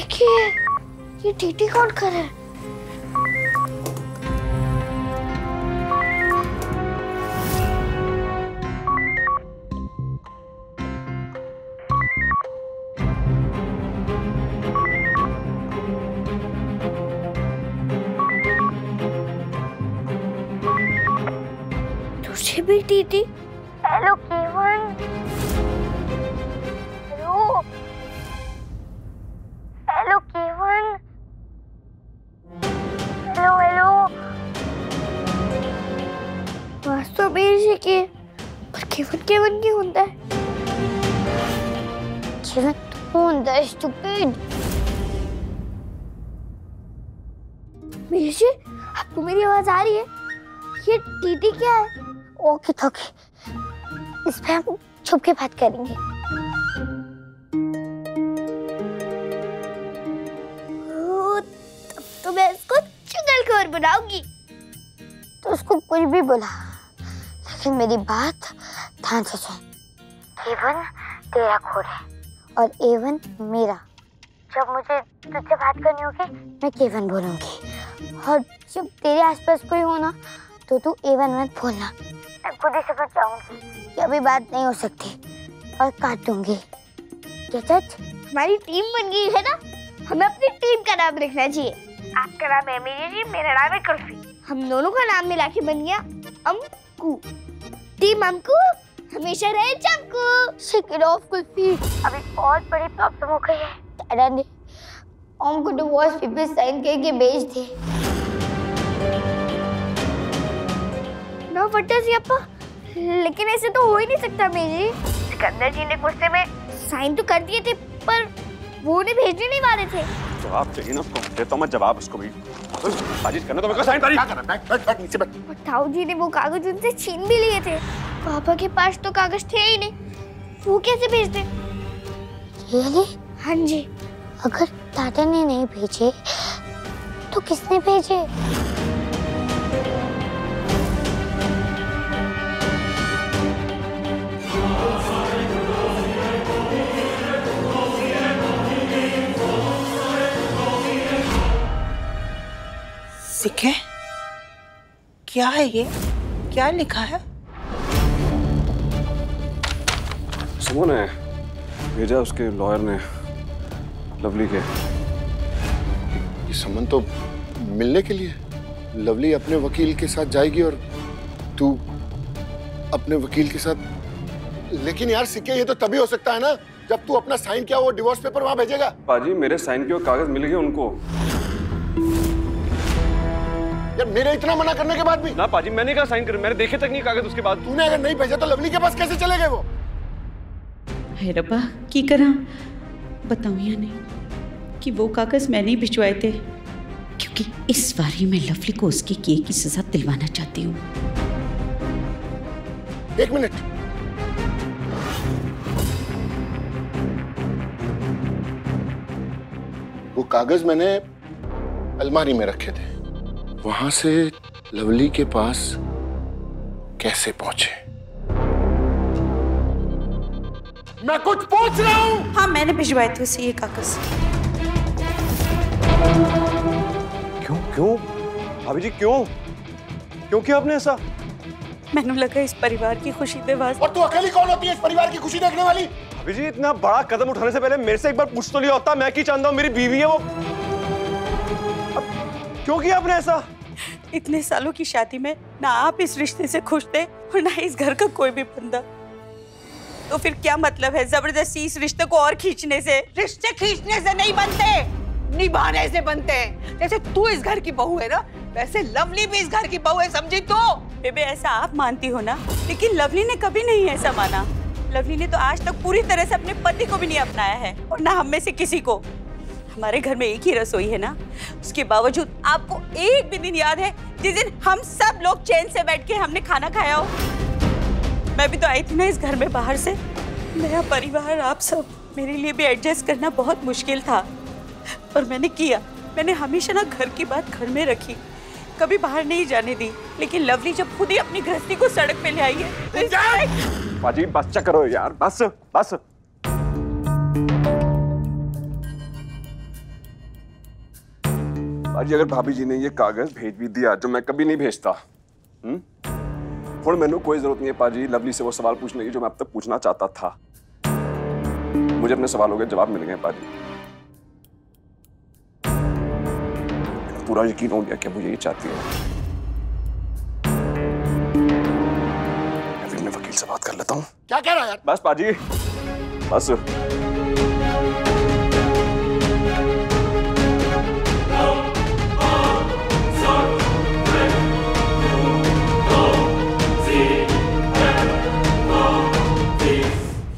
देखिए ये टीटी कौन कर है? तुझे भी टीटी? Hello Kevin. Hello Kevin. Hello hello. वास्तव में ये के पर केवन केवन क्यों होता है? केवन तू होता है स्टूपिड। मेरे आपको मेरी आवाज आ रही है? ये टीटी क्या है? ओके ओके, इस पे हम छुप के बात करेंगे। तब तो मैं इसको चुगलखोर बनाऊंगी। तो उसको कुछ भी बोला, लेकिन मेरी बात ध्यान से सुन। केवन तेरा खोर है और एवन मेरा। जब मुझे तुझसे बात करनी होगी मैं केवन बोलूंगी, और जब तेरे आसपास कोई हो ना तो तू एवन मत बोलना। मैं खुद ही समझ जाऊंगी कि अभी बात नहीं हो सकती और काट दूंगी। हमारी टीम बन गई है ना, हमें अपनी टीम का नाम लिखना चाहिए। आपका नाम है मेरी जी, मेरा नाम है कुल्फी। हम दोनों का नाम मिला के बन गया अम्कू। टीम अम्कू हमेशा रहे चमकू। Shake it off kulfi. अभी बहुत बड़ी प्रॉब्लम हो गई है। दादा ने अम्कू डिवोर्स पेपर साइन करके भेज दे। सिकंदर लेकिन ऐसे तो हो ही नहीं सकता मेरी। सिकंदर जी ने गुस्से में साइन तो कर दिए थे, पर वो उन्हें भेजने नहीं वाले थे। जवाब चाहिए ना उसको, देता हूं मैं जवाब उसको भी। बाजिश करना तो मेरे को साइन करी। क्या करना? बैठ नीचे बैठ। और ताऊ जी ने वो कागज उनसे छीन भी लिए थे। पापा के पास तो कागज थे ही नहीं, वो कैसे भेजते? रियली? हाँ जी। अगर दादा ने नहीं भेजे तो किसने भेजे? सिखे? क्या है ये? क्या लिखा है? सुमन ने भेजा उसके लॉयर ने, लवली के। ये समन तो मिलने के लिए। लवली अपने वकील के साथ जाएगी और तू अपने वकील के साथ। लेकिन यार सिक्के, ये तो तभी हो सकता है ना जब तू अपना साइन किया वो डिवोर्स पेपर वहां भेजेगा। पाजी मेरे साइन किए कागज मिल गए उनको। यार मेरे इतना मना करने के बाद भी? ना पाजी मैंने कहा साइन कर, मैंने देखे तक नहीं कागज उसके बाद। तूने अगर नहीं भेजा तो लवली के पास कैसे चले गए वो? हे रब्बा की करा बताऊं या नहीं कि वो कागज मैंने ही भिजवाए थे, क्योंकि इस बारी मैं लवली को उसके किए की सजा दिलवाना चाहती हूँ। एक मिनट। वो कागज मैंने अलमारी में रखे थे, वहां से लवली के पास कैसे पहुंचे? मैं कुछ पूछ रहा हूं। हाँ मैंने भिजवाए थे उसे ये कागज। क्यों क्यों भाभी जी क्यों क्यों किया आपने ऐसा? मैंने लगा इस परिवार की खुशी दे वास्ते। और तू अकेली कौन होती है इस परिवार की खुशी देखने वाली? भाभी जी इतना बड़ा कदम उठाने से पहले मेरे से एक बार पूछ तो लिया होता। मैं क्या चाहता हूँ, मेरी बीवी है वो। अब क्यों किया आपने ऐसा? इतने सालों की शादी में ना आप इस रिश्ते से खुश थे और ना इस घर का कोई भी बंदा, तो फिर क्या मतलब है जबरदस्ती इस रिश्ते को और खींचने से? रिश्ते खींचने से नहीं बनते, निभाने से बनते हैं। जैसे तू इस घर की बहू है ना, वैसे लवली भी इस घर की बहू है, समझी तू? बेबे ऐसा आप मानती हो ना, लेकिन लवली ने कभी नहीं ऐसा माना। लवली ने तो आज तक पूरी तरह से अपने पति को भी नहीं अपनाया है, और ना हम में से किसी को। हमारे घर में एक ही रसोई है ना, उसके बावजूद आपको एक भी दिन याद है जिस दिन हम सब लोग चैन से बैठ के हमने खाना खाया हो? मैं भी तो आई थी ना इस घर में बाहर से। नया परिवार, आप सब, मेरे लिए भी एडजस्ट करना बहुत मुश्किल था, पर मैंने किया। मैंने हमेशा ना घर की बात घर में रखी, कभी बाहर नहीं जाने दी। लेकिन लवली जब खुद ही अपनी गृहस्थी को सड़क पे ले आई है तो पाजी बस करो यार, बस बस। पाजी अगर भाभी जी ने ये कागज भेज भी दिया जो मैं कभी नहीं भेजता, और मैंने कोई जरूरत नहीं है पाजी लवली से वो सवाल पूछने की जो मैं अब तक पूछना चाहता था। मुझे अपने सवालों के जवाब मिल गए पाजी। पूरा यकीन हो गया कि वो यही चाहती है। मैं भी अपने वकील से बात कर लेता हूँ। क्या कह रहा है यार? बस पाजी बस।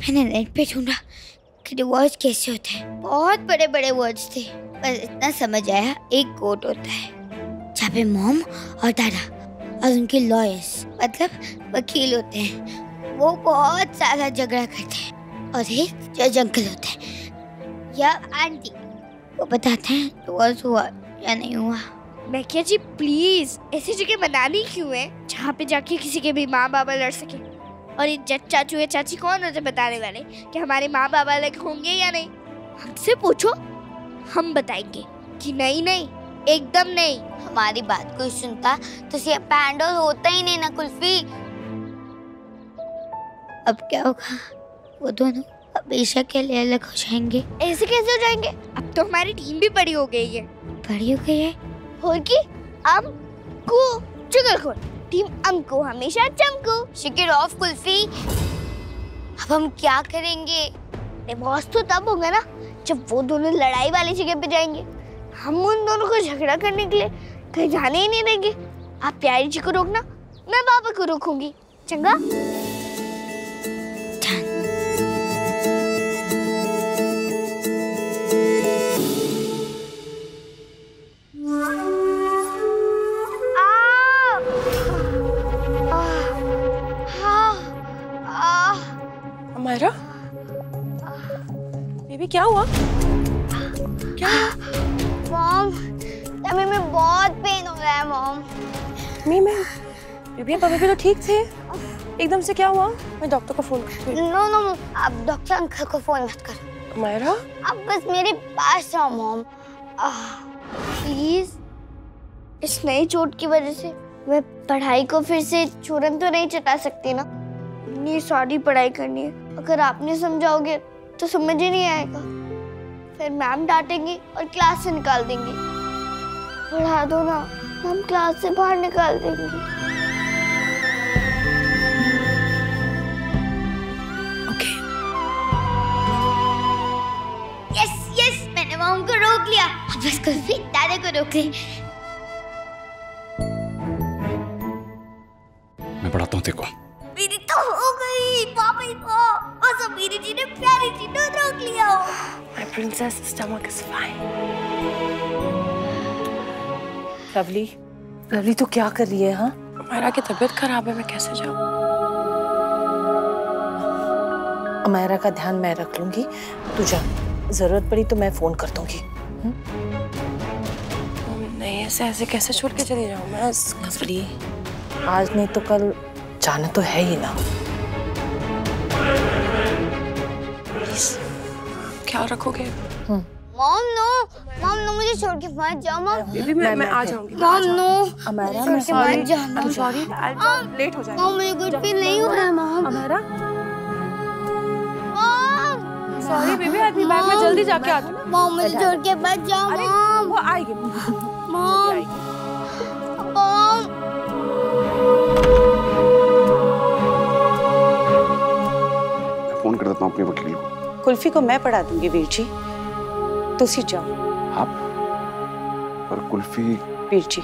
मैंने नेट पे ढूंढा कि डिवोर्स कैसे होते हैं। बहुत बड़े बड़े वर्ड्स थे, पर इतना समझ आया एक कोर्ट होता है जहाँ पे मॉम और दादा और उनके लॉयर्स मतलब वकील होते हैं। वो बहुत सारा झगड़ा करते हैं और एक जज अंकल होते हैं या आंटी, वो बताते हैं डिवोर्स हुआ या नहीं हुआ। मैकिया जी प्लीज ऐसी जगह बनानी क्यों है जहाँ पे जाके किसी के भी माँ बाबा लड़ सके? और ये जज चाचू या चाची कौन होते बताने वाले कि हमारे माँ बाबा अलग होंगे या नहीं? हमसे पूछो, हम बताएंगे कि नहीं नहीं एकदम नहीं। हमारी बात कोई सुनता तो सिर्फ पैंडल होता ही नहीं ना कुल्फी। अब क्या होगा? वो दोनों हमेशा के लिए अलग हो जाएंगे। ऐसे कैसे हो जाएंगे? अब तो हमारी टीम भी बड़ी हो गई है। बड़ी हो गई है और की अमकू चुगलखोर टीम अमकू हमेशा चमकू। Shake it off kulfi. अब हम क्या करेंगे? डिवोर्स तो तब होगा ना जब वो दोनों लड़ाई वाली जगह पे जाएंगे। हम उन दोनों को झगड़ा करने के लिए कहीं जाने ही नहीं देंगे। आप प्यारी जी को रोकना, मैं पापा को रोकूंगी। चंगा? अमायरा, बेबी क्या हुआ? क्या हुआ? मॉम, टमी में बहुत पेन हो रहा है मॉम। बेबी आप अभी तो ठीक थे, एकदम से क्या हुआ? मैं डॉक्टर को फोन करती हूँ। नो नो, आप डॉक्टर अंकल को फोन मत करो। अमायरा, आप बस मेरे पास आओ मॉम। प्लीज, इस नई चोट की वजह से मैं पढ़ाई को फिर से चूरन तो नहीं चटा सकती ना। ये सारी पढ़ाई करनी है, अगर आप नहीं समझाओगे तो समझ ही नहीं आएगा। फिर मैम डांटेंगी और क्लास से निकाल देंगी। पढ़ा दो ना, हम क्लास से बाहर निकाल देंगी। ओके। यस यस, मैंने मॉम को रोक लिया। अब बस कुल्फी दादा को रोक ले। मैं पढ़ाता हूँ तेरे को। मेरी तो हो गई पापा को, और सब मेरी जी ने प्यारी जी ने रोक लिया। My princess stomach is fine. Lovely तो क्या कर रही है? हाँ, अमायरा की तबीयत खराब है, मैं कैसे जाऊँ? अमायरा का ध्यान मैं रख लूंगी, तू जा। जरूरत पड़ी तो मैं फोन कर दूंगी। नहीं, ऐसे कैसे छोड़ के चली जाऊँ मैं? लवली, आज नहीं तो कल जाना तो है ही ना। क्या रखोगे? मॉम नो, मुझे छोड़ के मत जाओ मॉम। बेबी मैं आ जाऊंगी। मॉम नो, अमायरा छोड़ के मत जाओ मॉम। सॉरी, लेट हो जाएगा। मॉम मुझे गुड फील नहीं हो रहा है mom. Amayra, mom sorry baby, आज मैं बैग में जल्दी जाके आती हूँ। मॉम मुझे छोड़ के मत जाओ मॉम। वो आएगी मॉम मॉम। फोन कर देता हूँ अपने वकील को। कुल्फी को मैं पढ़ा दूंगी वीर जी, तुसी जाओ। आप पर कुल्फी। वीर जी,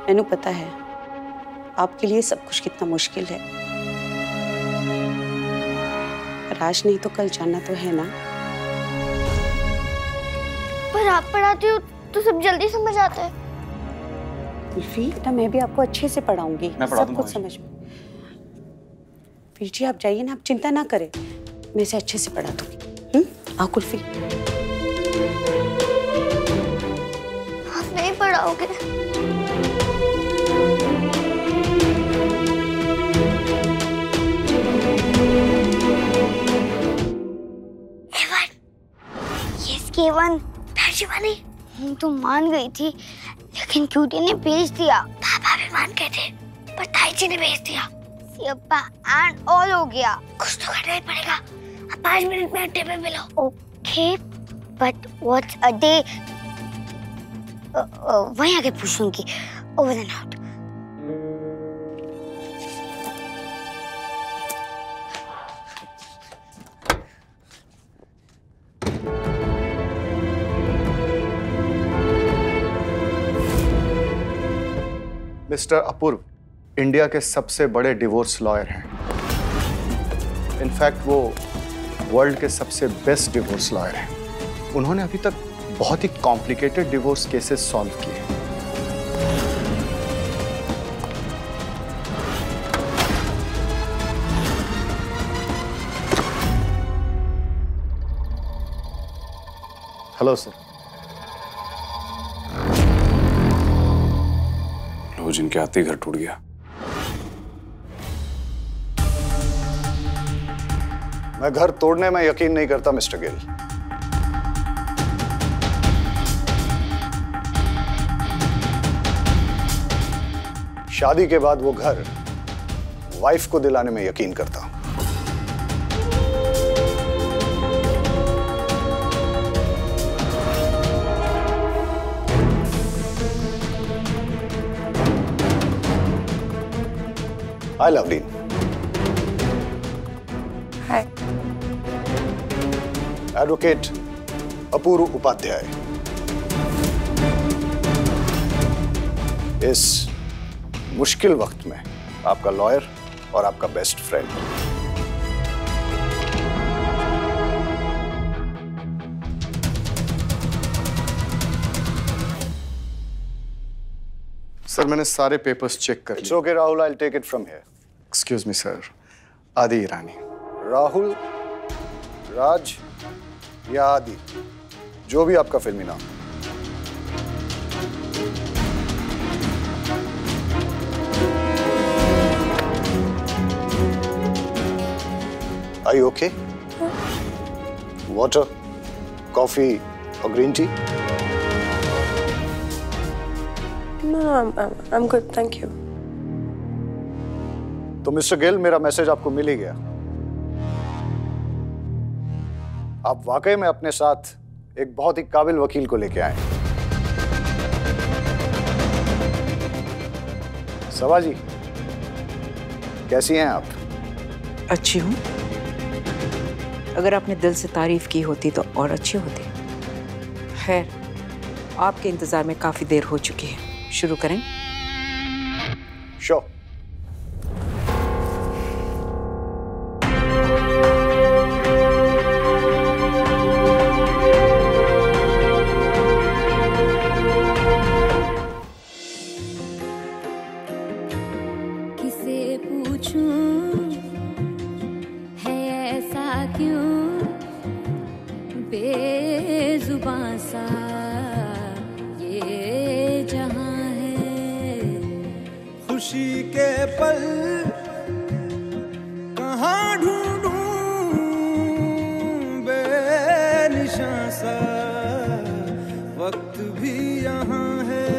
मैंने पता है आपके लिए सब कुछ कितना मुश्किल है, पर आज नहीं तो कल जाना तो है ना। पर आप पढ़ाते हो तो सब जल्दी समझ आता है। कुल्फी बेटा, मैं भी आपको अच्छे से पढ़ाऊंगी, सब कुछ समझ में। वीर जी आप जाइए ना, आप चिंता ना करें, मैं इसे अच्छे से पढ़ा दूंगी। आओ कुल्फी। आप नहीं पढ़ाओगे? K1, पैशिवानी, तो मान गई थी, लेकिन क्यूटी ने भेज दिया। पापा भी मान गए थे, पर ताई जी ने भेज दिया। सियप्पा एंड ऑल हो गया। कुछ तो करना ही पड़ेगा। अब 5 मिनट में अड्डे पे मिलो। Okay, but what's a day? वहीं आके पूछूंगी। Over and out. Mister Apurva India के सबसे बड़े डिवोर्स लॉयर हैं। इनफैक्ट वो वर्ल्ड के सबसे बेस्ट डिवोर्स लॉयर हैं। उन्होंने अभी तक बहुत ही कॉम्प्लिकेटेड डिवोर्स केसेस सॉल्व किए। Hello sir. जिनके आते ही घर टूट गया। मैं घर तोड़ने में यकीन नहीं करता मिस्टर गिल। शादी के बाद वो घर वाइफ को दिलाने में यकीन करता हूं। Hi, Loveleen. Hi. एडवोकेट अपूर्व उपाध्याय। इस मुश्किल वक्त में आपका लॉयर और आपका बेस्ट फ्रेंड। सर मैंने सारे पेपर्स चेक कर लिए। Okay Rahul, I will take it from here. Excuse me sir. Adi Irani. Rahul, राज या आदि, जो भी आपका फिल्मी नाम। Are you okay? Water, coffee or green tea? No, I'm good, thank you. तो मिस्टर गिल, मेरा मैसेज आपको मिल ही गया। आप वाकई में अपने साथ एक बहुत ही काबिल वकील को लेके आए। सवा जी, कैसी हैं आप? अच्छी हूँ। अगर आपने दिल से तारीफ की होती तो और अच्छी होती। खैर, आपके इंतजार में काफी देर हो चुकी है। शुरू करें? श्योर। किसे पूछूं है ऐसा क्यों बेजुबां सा ये जहां है। खुशी के पल कहाँ ढूंढूं बेनिशां सा वक्त भी यहाँ है।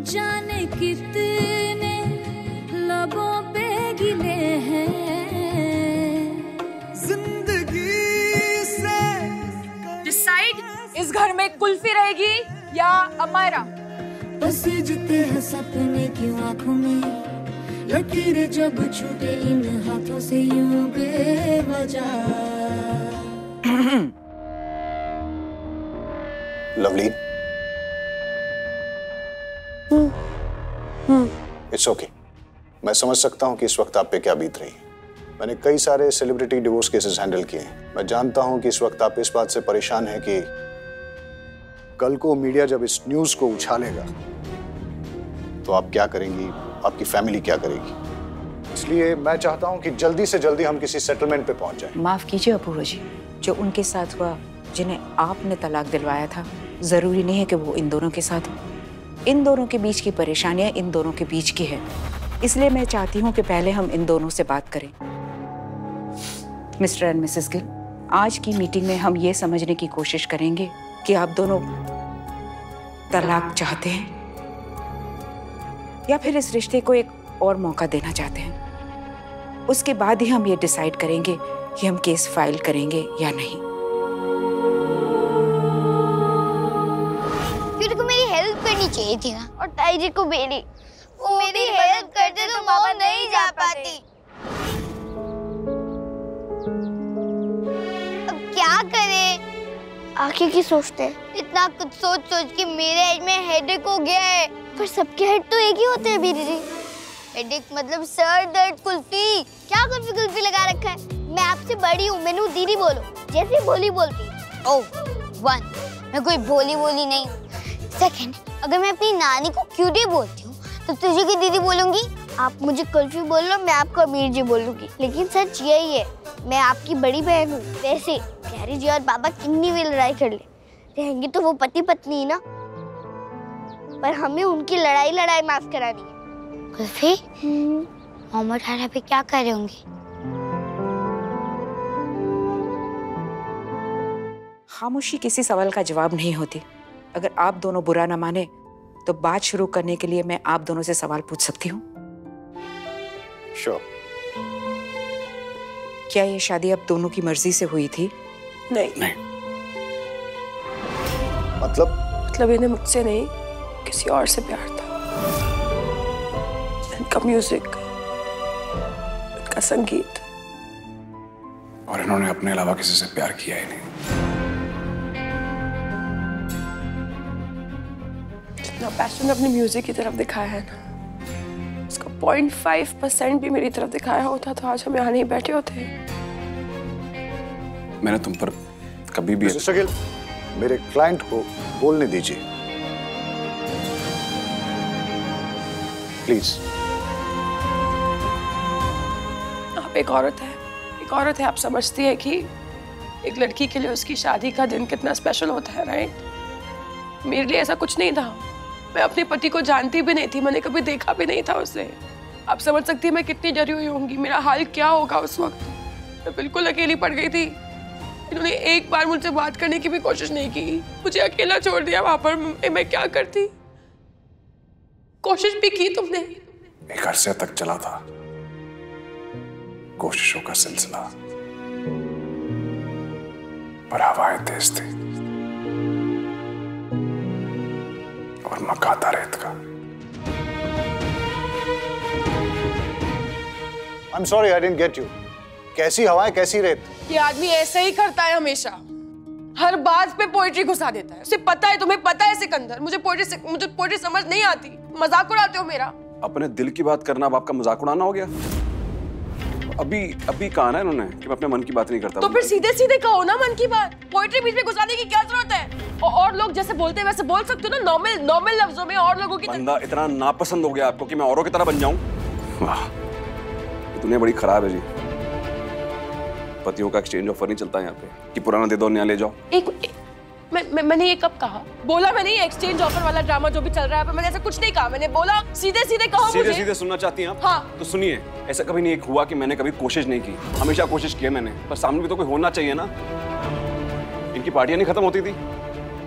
जाने कितने लबों पे गिले हैं जिंदगी से। डिसाइड, इस घर में कुल्फी रहेगी या अमायरा? बसीजते हैं सपने की आंखों में, लकीरें जब छूटे इन हाथों से यूं बेवजह। Lovely, it's okay. मैं समझ सकता हूं कि इस वक्त आप पे क्या बीत रही है। मैंने कई सारे सेलिब्रिटी डिवोर्स केसेस हैंडल किए हैं। मैं जानता हूं कि इस वक्त आप इस बात से परेशान हैं कि कल को मीडिया जब इस न्यूज को उछालेगा तो आप क्या करेंगी, आपकी फैमिली क्या करेगी। इसलिए मैं चाहता हूं कि जल्दी से जल्दी हम किसी सेटलमेंट पे पहुंच जाएं। माफ कीजिए अपूर्व जी, जो उनके साथ हुआ, जिन्हें आपने तलाक दिलवाया था, जरूरी नहीं है कि वो इन दोनों के साथ हो। इन दोनों के बीच की परेशानियां इन दोनों के बीच की है। इसलिए मैं चाहती हूं कि पहले हम इन दोनों से बात करें। मिस्टर एंड मिसेस गिल, आज की मीटिंग में हम ये समझने की कोशिश करेंगे कि आप दोनों तलाक चाहते हैं या फिर इस रिश्ते को एक और मौका देना चाहते हैं। उसके बाद ही हम ये डिसाइड करेंगे कि हम केस फाइल करेंगे या नहीं। फिर को मेरी हेल्प करनी चाहिए थी ना, और ताई जी को मेरी, वो मेरी हेल्प करते तो मामा नहीं जा पाती। अब क्या करें? आगे की सोचते हैं। इतना कुछ सोच सोच के मेरे हेड में हेडेक हो गया है। पर सबके हेड तो एक ही होते हैं दीदी। हेडेक मतलब सर दर्द। कुल्फी क्या कुल्फी कुल्फी लगा रखा है? मैं आपसे बड़ी हूँ, मैंने दीदी बोलो, जैसे बोली बोलती। ओह, 1, मैं कोई भोली नहीं। 2, अगर मैं अपनी नानी को क्यूटी बोलती हूँ तो तुझे की दीदी बोलूंगी। आप मुझे कुल्फी बोल लो, मैं आपको अमीर जी बोलूंगी। लेकिन सच यही है, मैं आपकी बड़ी बहन हूँ। वैसे प्यारी जी और बाबा कितनी भी लड़ाई कर ले, रहेंगे तो वो पति पत्नी ना, पर हमें उनकी लड़ाई माफ करानी है। कुल्फी, मोहम्मद हारा पे क्या कर रहे होंगे? खामोशी किसी सवाल का जवाब नहीं होती। अगर आप दोनों बुरा ना माने तो बात शुरू करने के लिए मैं आप दोनों से सवाल पूछ सकती हूँ? Sure. क्या ये शादी आप दोनों की मर्जी से हुई थी? नहीं। मतलब इन्हें मुझसे नहीं, किसी और से प्यार था। इनका म्यूजिक, इनका संगीत, और इन्होंने अपने अलावा किसी से प्यार किया ही नहीं। जितना पैशन अपने म्यूजिक की तरफ दिखाया है ना, उसका 0.5% भी मेरी तरफ दिखाया होता तो आज हम यहाँ नहीं बैठे होते। मैंने तुम पर कभी भी शकील, मेरे क्लाइंट को बोलने दीजिए प्लीज। आप एक औरत है, आप समझती है कि एक लड़की के लिए उसकी शादी का दिन कितना स्पेशल होता है, राइट? मेरे लिए ऐसा कुछ नहीं था। मैं अपने पति को जानती भी नहीं थी, मैंने कभी देखा भी नहीं था उसे। आप समझ सकती हैं मैं कितनी डरी हुई होंगी, मेरा हाल क्या होगा उस वक्त। मैं बिल्कुल अकेली पड़ गई थी। इन्होंने एक बार मुझसे बात करने की भी कोशिश नहीं की, मुझे अकेला छोड़ दिया वहां पर। मैं क्या करती? कोशिश भी की तुमने? एक अरसे तक चला था कोशिशों का सिलसिला, पर हवाएं तेज थी और मकाता रेत का। I'm sorry, I didn't get you. कैसी हवाएं, कैसी रेत? ये आदमी ऐसे ही करता है हमेशा, हर बात पे पोएट्री घुसा देता है। उसे पता है, तुम्हें पता है सिकंदर, मुझे पोएट्री समझ नहीं आती। मजाक उड़ाते हो मेरा। अपने दिल की बात करना अब आपका मजाक उड़ाना हो गया? अभी कहा ना इन्होंने कि मैं अपने मन की बात नहीं करता। तो फिर सीधे सीधे कहो ना मन की बात। पोएट्री बीच में घुसाने की क्या जरूरत है? और लोग जैसे बोलते हैं वैसे बोल सकते हो ना, नॉर्मल लफ्जों में। और लोगों की बंदा इतना नापसंद हो गया आपको कि मैं औरों की तरह बन जाऊं? वाह, दुनिया बड़ी खराब है जी। पतियों का एक्सचेंज ऑफर नहीं चलता यहाँ पे कि पुराना दे दो नया ले जाओ। मैंने ये कब कहा? बोला मैंने ये एक्सचेंज ऑफर वाला ड्रामा जो भी चल रहा है, मैंने ऐसा कुछ नहीं कहा। मैंने बोला सीधे सीधे कहो मुझे। सीधे सुनना चाहती हैं आप? हाँ। तो सुनिए, ऐसा कभी नहीं हुआ कि मैंने कभी कोशिश नहीं की। हमेशा कोशिश की है मैंने, पर सामने भी तो कोई होना चाहिए ना। इनकी पार्टियां नहीं खत्म होती थी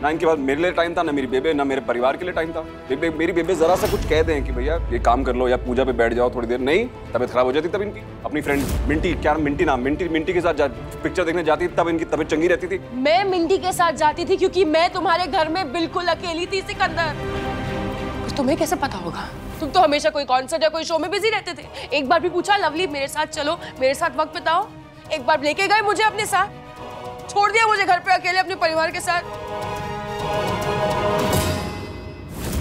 ना, इनके बाद मेरे लिए टाइम था, ना मेरी बेबे, ना मेरे परिवार के लिए टाइम था। मेरी बेबे जरा सा कुछ कह दें कि भैया ये काम कर लो या पूजा पे बैठ जाओ थोड़ी देर, नहीं, तबीयत खराब हो जाती। तब इनकी अपनी फ्रेंड मिंटी, क्या मिंटी नाम, मिंटी के साथ पिक्चर देखने जाती थी, तब इनकी तबीयत चंगी रहती थी। मैं मिंटी के साथ जाती थी क्योंकि मैं तुम्हारे घर में बिल्कुल अकेली थी सिकंदर। तुम्हें कैसे पता होगा? तुम तो हमेशा कोई कॉन्सर्ट या कोई शो में बिजी रहते थे। एक बार भी पूछा लवली मेरे साथ चलो, मेरे साथ वक्त बिताओ? एक बार लेके गए मुझे अपने साथ, छोड़ दिया मुझे घर पे अकेले अपने परिवार के साथ।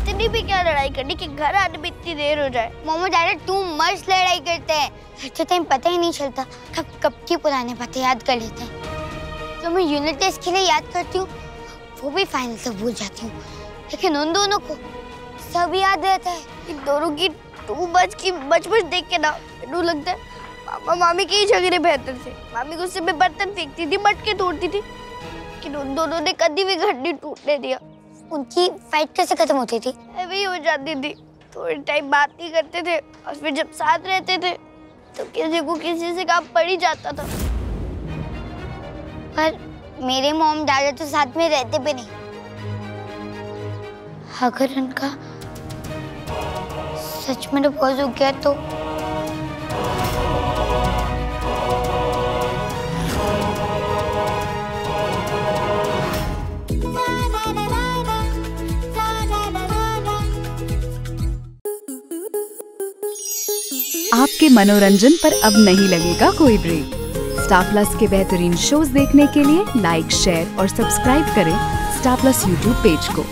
इतनी भी क्या लड़ाई करनी कि घर आने में इतनी देर हो जाए? मोहम्मद डायरेक्ट तू मस्त लड़ाई करते हैं, तो टाइम पता ही नहीं चलता। कब की पुराने बातें याद कर लेते हैं। जो मैं यूनिट टेस्ट के लिए याद करती हूँ वो भी फाइनल तक भूल जाती हूँ, लेकिन उन दोनों को सब याद रहता है। इन दोनों की बच देख के ना मुझे लगता है मामा मामी के ही झगड़े बेहतर थे। मामी गुस्से में बर्तन फेंकती थी, मटके तोड़ती थी, लेकिन उन दोनों ने कभी भी घर नहीं टूटने दिया। उनकी फाइट कैसे खत्म होती थी? ऐसे हो जाती थी, थोड़े टाइम बात नहीं करते थे और फिर जब साथ रहते थे तो किसी को किसी से काम पड़ ही जाता था। पर मेरे मॉम डैडी तो साथ में रहते भी नहीं, अगर इनका सच में डिवोर्स हो गया तो आपके मनोरंजन पर अब नहीं लगेगा कोई ब्रेक। स्टार प्लस के बेहतरीन शोज देखने के लिए लाइक, शेयर और सब्सक्राइब करें स्टार प्लस यूट्यूब पेज को।